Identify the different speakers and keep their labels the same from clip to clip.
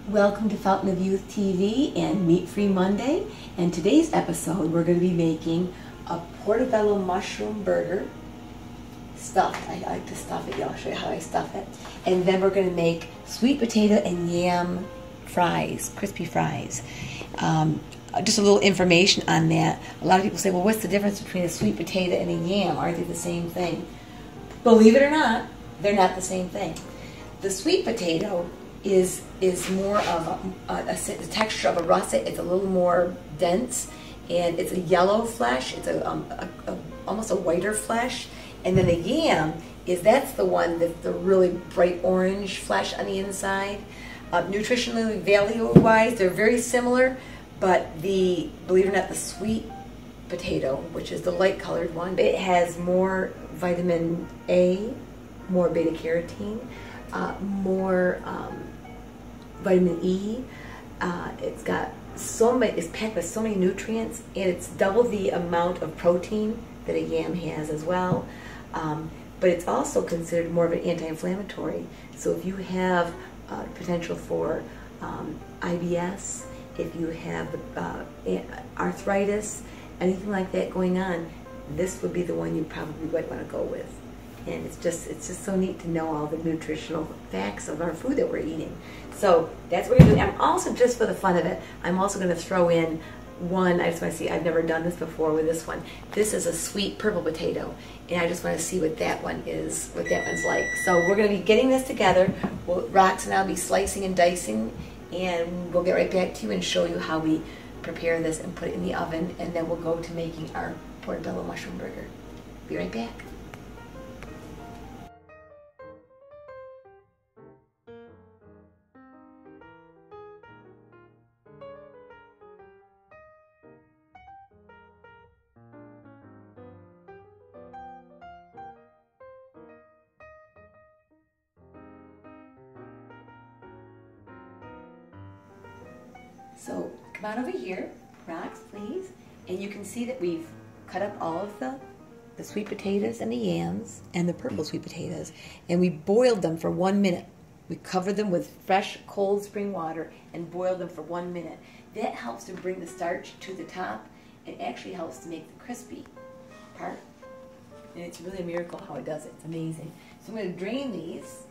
Speaker 1: Welcome to Fountain of Youth TV and Meat Free Monday. And today's episode we're going to be making a portobello mushroom burger stuffed. I like to stuff it. I'll show you how I stuff it. And then we're going to make sweet potato and yam fries, crispy fries. Just a little information on that. A lot of people say, well, what's the difference between a sweet potato and a yam? Aren't they the same thing? Believe it or not, they're not the same thing. The sweet potato is more of the texture of a russet. It's a little more dense, and it's a yellow flesh. It's almost a whiter flesh. And then the yam that's the one that's the really bright orange flesh on the inside. Nutritionally, value-wise, they're very similar, but believe it or not, the sweet potato, which is the light-colored one, it has more vitamin A, more beta-carotene, more vitamin E. It's got it's packed with so many nutrients, and it's double the amount of protein that a yam has as well. But it's also considered more of an anti-inflammatory. So if you have potential for IBS, if you have arthritis, anything like that going on, this would be the one you probably might want to go with. And it's just so neat to know all the nutritional facts of our food that we're eating. So that's what we're doing. I'm also, just for the fun of it, I'm also going to throw in one. I just want to see. I've never done this before with this one. This is a sweet purple potato, and I just want to see what that one is. What that one's like. So we're going to be getting this together. Rox and I'll be slicing and dicing, and we'll get right back to you and show you how we prepare this and put it in the oven, and then we'll go to making our portobello mushroom burger. Be right back. So come on over here, Rox, please. And you can see that we've cut up all of the sweet potatoes and the yams and the purple sweet potatoes, and we boiled them for 1 minute. We covered them with fresh, cold spring water and boiled them for 1 minute. That helps to bring the starch to the top. It actually helps to make the crispy part. And it's really a miracle how it does it. It's amazing. So I'm going to drain these.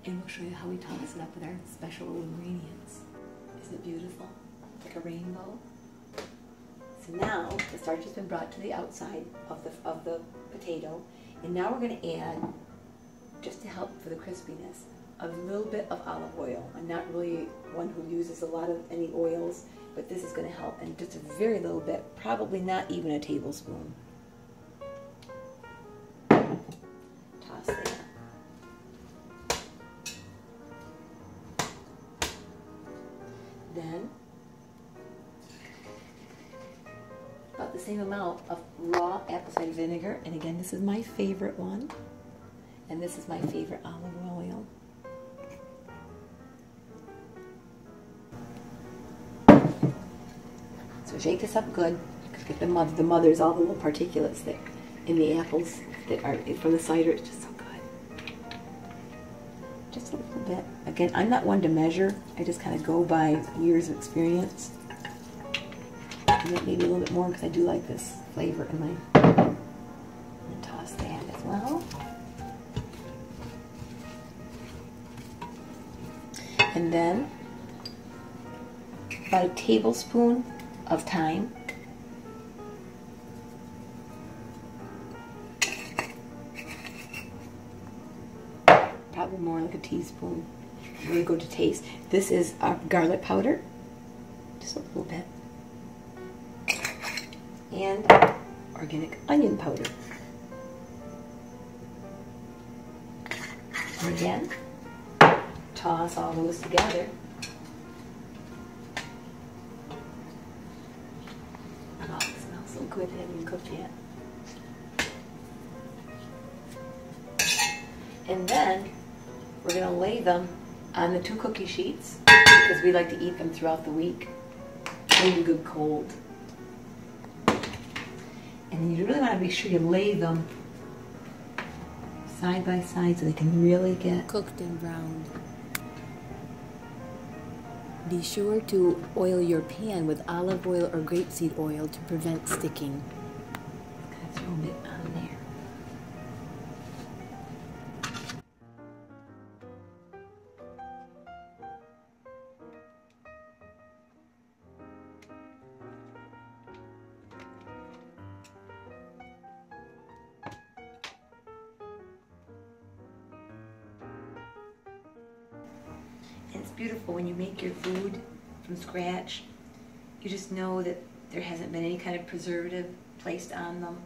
Speaker 1: And we'll show you how we toss it up with our special ingredients. Isn't it beautiful? Like a rainbow. So now the starch has been brought to the outside of the potato, and now we're going to add, just to help for the crispiness, a little bit of olive oil. I'm not really one who uses a lot of any oils, but this is going to help, and just a very little bit, probably not even a tablespoon. Toss that. Then about the same amount of raw apple cider vinegar, and again, this is my favorite one, and this is my favorite olive oil. So shake this up good, get the mothers, all the little particulates that in the apples that are from the cider. It's just so good. Just a little bit. Again, I'm not one to measure. I just kind of go by years of experience. Maybe a little bit more because I do like this flavor in my. And toss that as well. And then about a tablespoon of thyme. Probably more like a teaspoon. I'm going to go to taste. This is our garlic powder, just a little bit, and organic onion powder. And again, toss all those together. Oh, it smells so good. I haven't even cooked yet. And then we're going to lay them on the 2 cookie sheets because we like to eat them throughout the week. Maybe good cold. And you really want to be sure you lay them side by side so they can really get
Speaker 2: cooked and browned. Be sure to oil your pan with olive oil or grapeseed oil to prevent sticking.
Speaker 1: Just throw a bit on there. And it's beautiful when you make your food from scratch. You just know that there hasn't been any kind of preservative placed on them.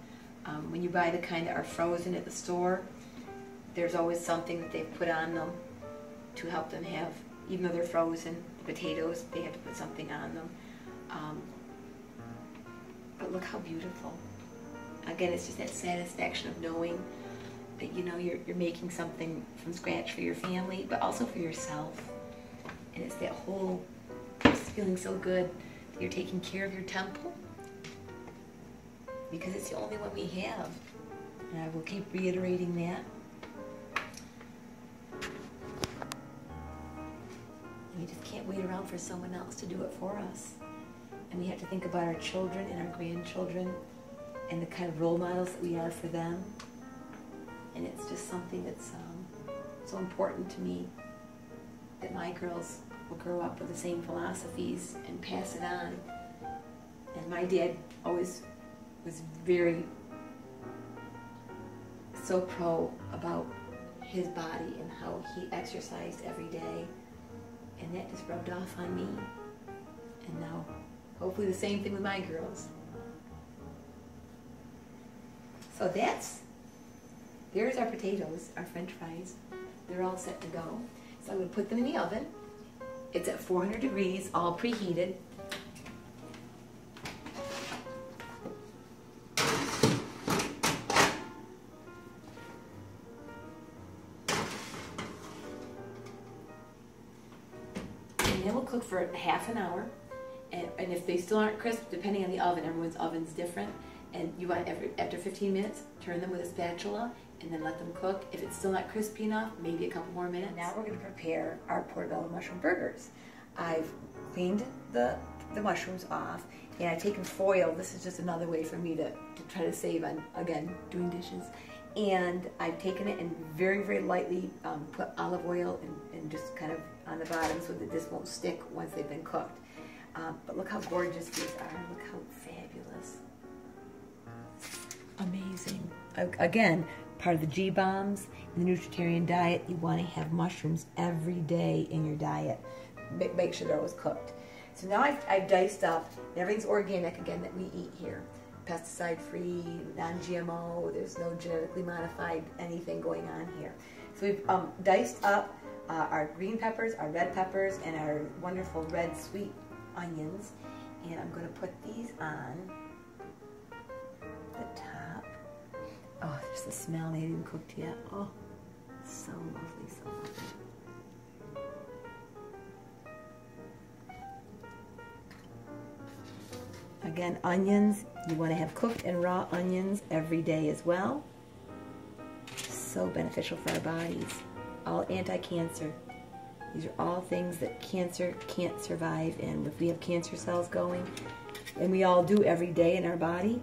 Speaker 1: When you buy the kind that are frozen at the store, there's always something that they've put on them to help them have, even though they're frozen, the potatoes, they have to put something on them. But look how beautiful. Again, it's just that satisfaction of knowing that you're making something from scratch for your family, but also for yourself. And it's that whole just feeling so good that you're taking care of your temple, because it's the only one we have. And I will keep reiterating that. And you just can't wait around for someone else to do it for us. And we have to think about our children and our grandchildren and the kind of role models that we are for them. And it's just something that's so important to me, that my girls will grow up with the same philosophies and pass it on. And my dad always was so pro about his body and how he exercised every day. And that just rubbed off on me. And now, hopefully the same thing with my girls. So there's our potatoes, our French fries. They're all set to go. So I'm going to put them in the oven. It's at 400 degrees, all preheated. And then we'll cook for half an hour. And if they still aren't crisp, depending on the oven, everyone's oven's different. And you want after 15 minutes, turn them with a spatula and then let them cook. If it's still not crispy enough, maybe a couple more minutes. Now we're going to prepare our portobello mushroom burgers. I've cleaned the mushrooms off, and I've taken foil. This is just another way for me to try to save on, again, doing dishes. And I've taken it and very, very lightly put olive oil and just kind of on the bottom so that this won't stick once they've been cooked. But look how gorgeous these are. Look how fabulous. Amazing. Again, part of the G-bombs in the nutritarian diet, you want to have mushrooms every day in your diet. Make sure they're always cooked. So now I've diced up, and everything's organic again that we eat here. Pesticide-free, non-GMO, there's no genetically modified anything going on here. So we've diced up our green peppers, our red peppers, and our wonderful red sweet onions. And I'm going to put these on the top. Oh, there's the smell. They haven't cooked yet. Oh, so lovely, so lovely. Again, onions, you want to have cooked and raw onions every day as well. So beneficial for our bodies. All anti-cancer. These are all things that cancer can't survive in. If we have cancer cells going, and we all do every day in our body,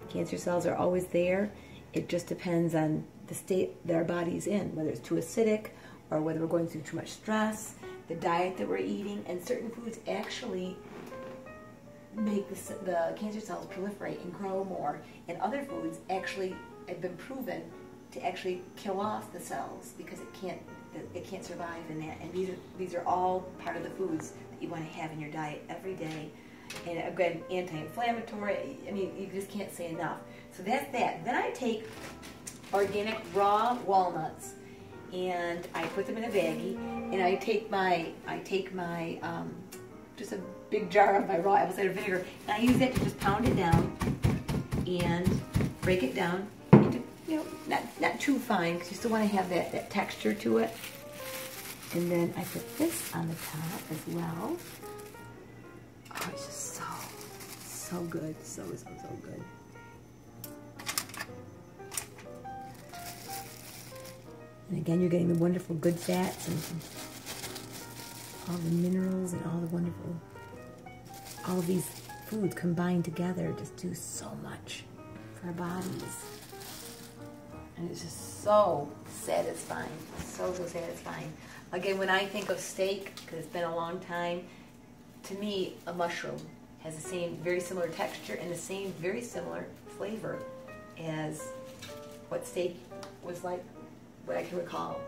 Speaker 1: cancer cells are always there. It just depends on the state that our body's in, whether it's too acidic or whether we're going through too much stress, the diet that we're eating, and certain foods actually make the cancer cells proliferate and grow more, and other foods actually have been proven to actually kill off the cells because it can't survive in that. And these are all part of the foods that you want to have in your diet every day. And again, anti-inflammatory. I mean, you just can't say enough. So that's that. Then I take organic raw walnuts and I put them in a baggie, and I take my just a big jar of my raw apple cider vinegar, and I use that to just pound it down and break it down into, not too fine, because you still want to have that texture to it. And then I put this on the top as well. Oh, it's just so good, so good. And again, you're getting the wonderful good fats and all the minerals and all of these foods combined together just do so much for our bodies. And it's just so satisfying, so satisfying. Again, when I think of steak, because it's been a long time, to me, a mushroom has the same, very similar texture and the same, very similar flavor as what steak was like, what I can recall.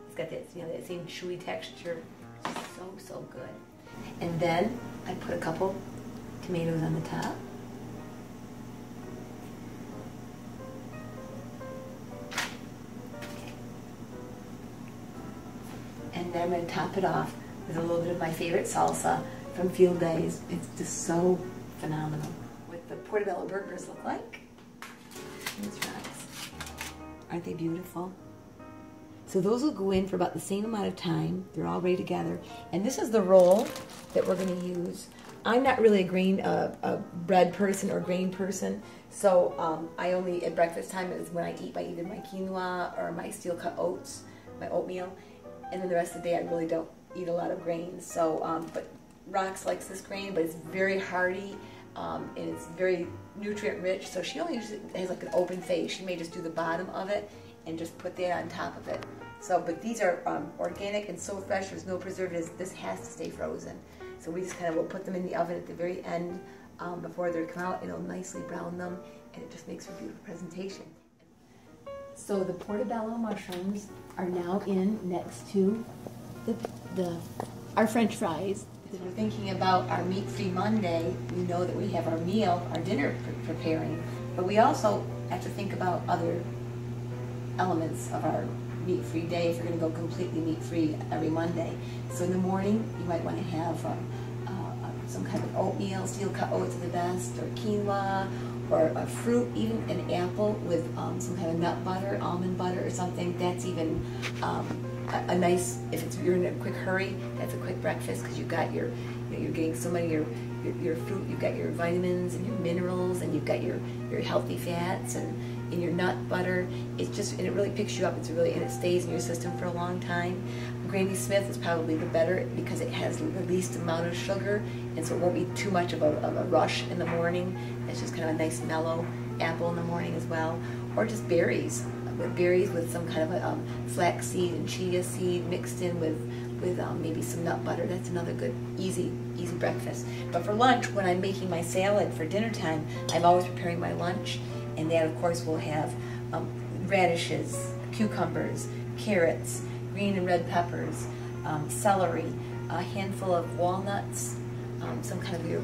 Speaker 1: It's got that, that same chewy texture. It's so good. And then I put a couple tomatoes on the top. And then I'm going to top it off with a little bit of my favorite salsa from Field Days. It's just so phenomenal. What the Portobello burgers look like. These fries. Aren't they beautiful? So those will go in for about the same amount of time. They're all ready together. And this is the roll that we're going to use. I'm not really a bread person or grain person, so I only, at breakfast time, is when I eat either my quinoa or my steel cut oats, my oatmeal, and then the rest of the day I really don't eat a lot of grains. So, but Rox likes this grain, but it's very hearty, and it's very nutrient rich, so she only usually has like an open face. She may just do the bottom of it and just put that on top of it. So, but these are organic and so fresh, there's no preservatives. This has to stay frozen. So we just kind of will put them in the oven at the very end before they come out. It'll nicely brown them, and it just makes for a beautiful presentation. So the Portobello mushrooms are now in next to our French fries. If we're thinking about our meat-free Monday, we know that we have our meal, our dinner preparing, but we also have to think about other elements of our meat-free day if you're going to go completely meat-free every Monday. So in the morning, you might want to have some kind of oatmeal. Steel cut oats are the best, or quinoa, or a fruit, even an apple with some kind of nut butter, almond butter or something. That's even a nice, if you're in a quick hurry, that's a quick breakfast, because you've got you're getting so many your fruit, you've got your vitamins and your minerals, and you've got your healthy fats and your nut butter. It's just, and it really picks you up. It's really, and it stays in your system for a long time. Granny Smith is probably the better because it has the least amount of sugar, and so it won't be too much of a rush in the morning. It's just kind of a nice mellow apple in the morning as well, or just berries with some kind of a flaxseed and chia seed mixed in with maybe some nut butter. That's another good easy breakfast. But for lunch, when I'm making my salad for dinner time, I'm always preparing my lunch, and that of course will have radishes, cucumbers, carrots, green and red peppers, celery, a handful of walnuts, some kind of your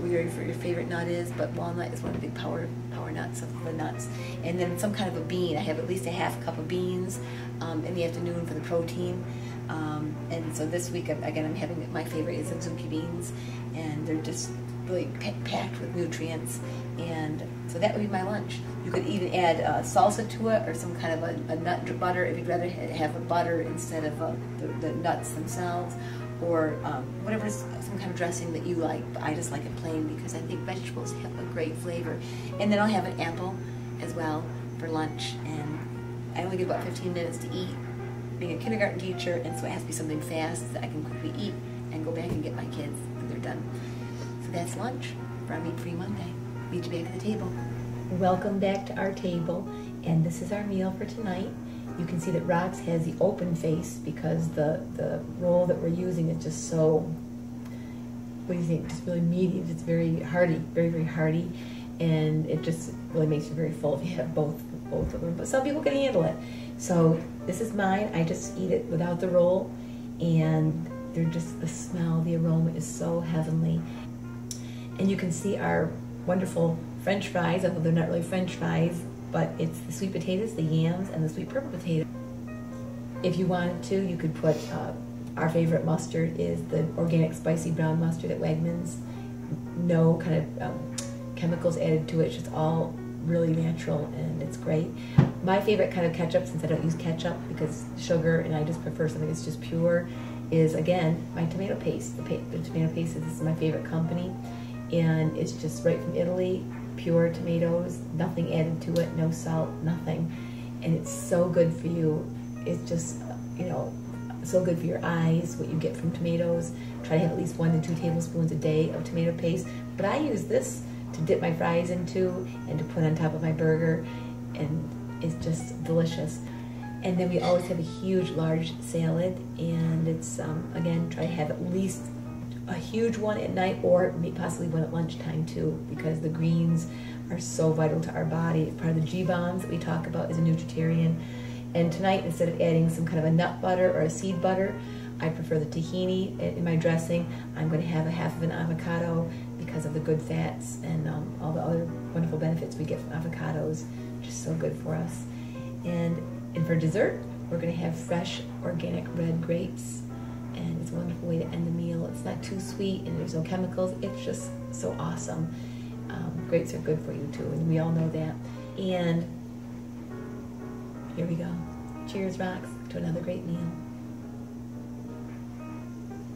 Speaker 1: favorite nut is, but walnut is one of the big power nuts of the nuts, and then some kind of a bean. I have at least a half cup of beans in the afternoon for the protein, and so this week again I'm having, my favorite is Suzuki beans, and they're just really packed with nutrients, and so that would be my lunch. You could even add salsa to it, or some kind of a nut butter if you'd rather have a butter instead of the nuts themselves, or whatever, some kind of dressing that you like. But I just like it plain because I think vegetables have a great flavor. And then I'll have an apple as well for lunch, and I only get about 15 minutes to eat, being a kindergarten teacher, and so it has to be something fast that I can quickly eat and go back and get my kids when they're done. So that's lunch for our Meat-Free Monday. Meet you back at the table. Welcome back to our table, and this is our meal for tonight. You can see that Rox has the open face because the roll that we're using is just so, what do you think, just really meaty. It's very hearty, very, very hearty, and it just really makes you very full if you have both of them. But some people can handle it. So this is mine. I just eat it without the roll, and they're just, the smell, the aroma is so heavenly. And you can see our wonderful French fries, although they're not really French fries, but it's the sweet potatoes, the yams, and the sweet purple potato. If you wanted to, you could put, our favorite mustard is the organic spicy brown mustard at Wegmans. No kind of chemicals added to it, it's just all really natural, and it's great. My favorite kind of ketchup, since I don't use ketchup because sugar, and I just prefer something that's just pure, is again my tomato paste. The tomato paste is my favorite company, and it's just right from Italy. Pure tomatoes, nothing added to it, no salt, nothing, and it's so good for you. it's just, you know, so good for your eyes, what you get from tomatoes. Try to have at least 1 to 2 tablespoons a day of tomato paste. But I use this to dip my fries into and to put on top of my burger, and it's just delicious. And then we always have a huge, large salad, and it's, again, try to have at least a huge one at night, or possibly one at lunchtime too, because the greens are so vital to our body. Part of the G-bombs that we talk about is a nutritarian. And tonight, instead of adding some kind of a nut butter or a seed butter, I prefer the tahini in my dressing. I'm going to have a half of an avocado because of the good fats and all the other wonderful benefits we get from avocados, which is so good for us. And for dessert, we're going to have fresh organic red grapes, and it's a wonderful way to end the meal. It's not too sweet and there's no chemicals. It's just so awesome. Grapes are good for you too, and we all know that. And here we go. Cheers, rocks, to another great meal.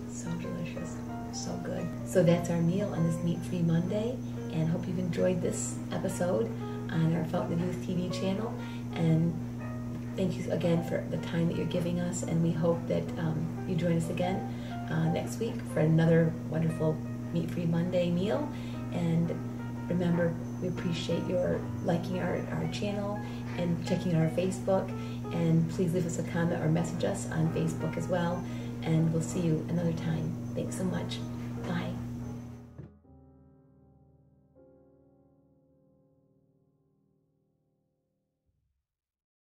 Speaker 1: So delicious, so good. So that's our meal on this Meat-Free Monday, and hope you've enjoyed this episode on our Fountain of Youth TV channel. And thank you again for the time that you're giving us, and we hope that you join us again next week for another wonderful Meat-Free Monday meal. And remember, we appreciate your liking our channel and checking out our Facebook, and please leave us a comment or message us on Facebook as well, and we'll see you another time. Thanks so much. Bye.